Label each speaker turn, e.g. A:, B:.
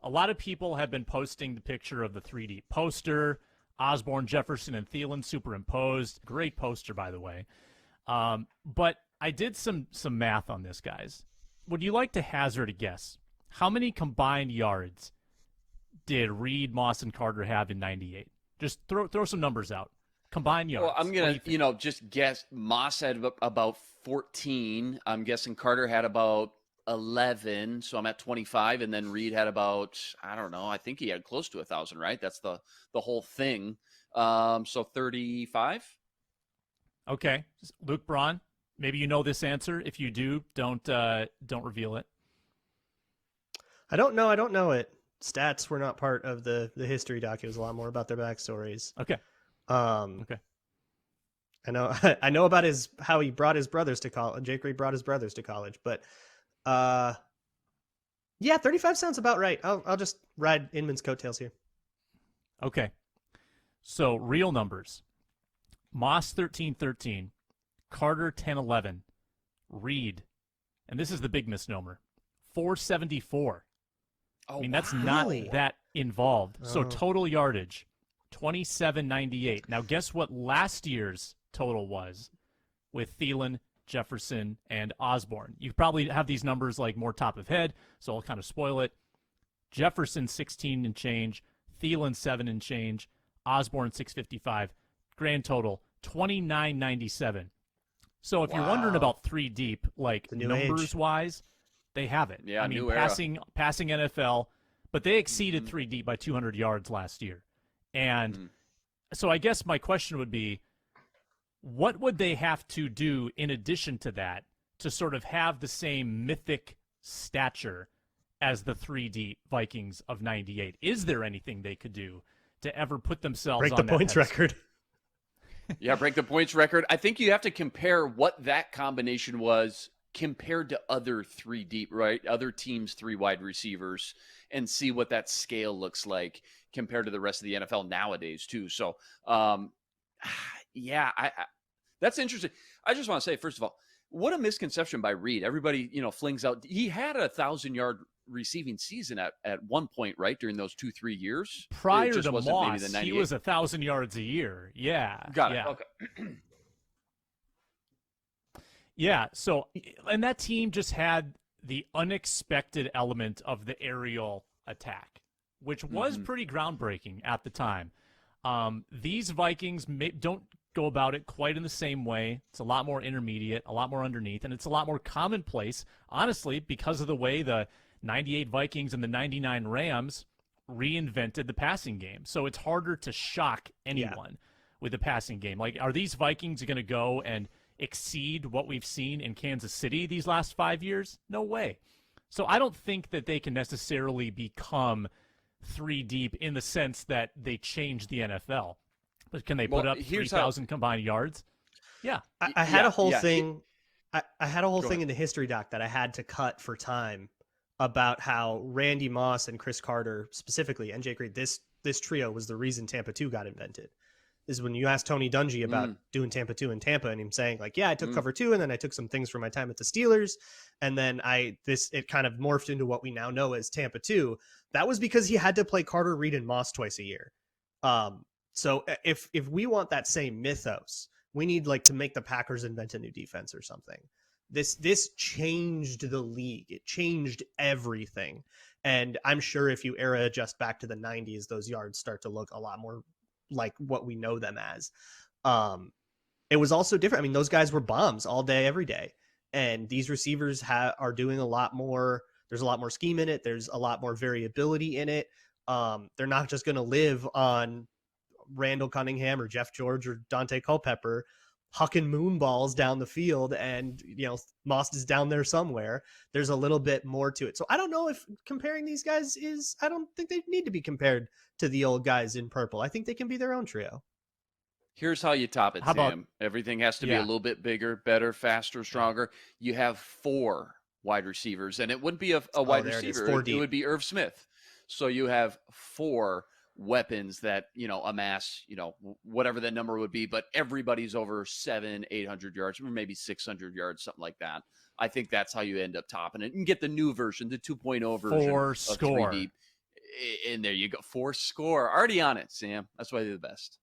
A: a lot of people have been posting the picture of the 3D poster, Osborn, Jefferson, and Thielen superimposed. Great poster, by the way. But I did some math on this, guys. Would you like to hazard a guess? How many combined yards did Reed, Moss, and Carter have in 98? Just throw some numbers out. Combined yards.
B: Well, I'm going to, just guess. Moss had about 14. I'm guessing Carter had about 11. So I'm at 25. And then Reed had about, I don't know, I think he had close to 1,000, right? That's the whole thing. So 35.
A: Okay. Luke Braun, maybe you know this answer. If you do, don't reveal it.
C: I don't know it. Stats were not part of the history doc. It was a lot more about their backstories.
A: Okay.
C: Okay. I know about how he brought his brothers to college. Jake Reed brought his brothers to college, but yeah, 35 sounds about right. I'll just ride Inman's coattails here.
A: Okay. So real numbers. Moss 13-13, Carter 10-11, Reed, and this is the big misnomer, 474. I mean, that's not that involved. So total yardage, 2798. Now, guess what last year's total was with Thielen, Jefferson, and Osborn? You probably have these numbers like more top of head, so I'll kind of spoil it. Jefferson 16 and change, Thielen 7 and change, Osborn 655. Grand total 2997. So if you're wondering about 3 deep, like numbers wise, they have it.
B: Yeah,
A: I mean, passing NFL, but they exceeded 3 deep by 200 yards last year. And so I guess my question would be, what would they have to do in addition to that to sort of have the same mythic stature as the 3 deep Vikings of 98? Is there anything they could do to ever put themselves
C: break
A: on
C: the
A: that
C: points
A: pedestal?
C: record?
B: Yeah, break the points record. I think you have to compare what that combination was compared to other 3 deep, right? Other teams' 3 wide receivers, and see what that scale looks like compared to the rest of the NFL nowadays too. So, yeah, I that's interesting. I just want to say, first of all, what a misconception by Reed. Everybody, flings out. He had a 1,000-yard receiving season at one point, right? During those 2-3 years.
A: Prior to Moss, he was 1,000 yards a year. Yeah.
B: Got it. Okay.
A: Yeah. So, and that team just had the unexpected element of the aerial attack, which was pretty groundbreaking at the time. These Vikings don't go about it quite in the same way. It's a lot more intermediate, a lot more underneath, and it's a lot more commonplace, honestly, because of the way the 98 Vikings and the 99 Rams reinvented the passing game. So it's harder to shock anyone with the passing game. Like, are these Vikings going to go and exceed what we've seen in Kansas City these last 5 years? No way. So I don't think that they can necessarily become 3 deep in the sense that they change the NFL. But can they put up 3,000 combined yards? Yeah.
C: I had a whole thing. I had a whole thing in the history doc that I had to cut for time about how Randy Moss and Cris Carter specifically, and Jake Reed, this trio was the reason Tampa 2 got invented. Is when you asked Tony Dungy about doing Tampa 2 in Tampa, and him saying like, yeah, I took cover 2, and then I took some things from my time at the Steelers, and then it kind of morphed into what we now know as Tampa 2. That was because he had to play Carter, Reed, and Moss twice a year. So if we want that same mythos, we need to make the Packers invent a new defense or something. This changed the league. It changed everything. And I'm sure if you era adjust back to the 90s, those yards start to look a lot more like what we know them as. It was also different. I mean, those guys were bombs all day, every day. And these receivers are doing a lot more. There's a lot more scheme in it. There's a lot more variability in it. They're not just going to live on Randall Cunningham or Jeff George or Dante Culpepper hucking moon balls down the field, and Moss is down there somewhere. There's a little bit more to it. So I don't know if comparing these guys I don't think they need to be compared to the old guys in purple. I think they can be their own trio.
B: Here's how you top it, Sam. Everything has to be a little bit bigger, better, faster, stronger. You have 4 wide receivers, and it wouldn't be a wide receiver. It would be Irv Smith. So you have 4 weapons that, amass, whatever that number would be, but everybody's over 700-800 yards, or maybe 600 yards, something like that. I think that's how you end up topping it and get the new version, the 2.0 version
A: For
B: of
A: score.
B: 3 deep. And there you go. 4 score. Already on it, Sam. That's why they're the best.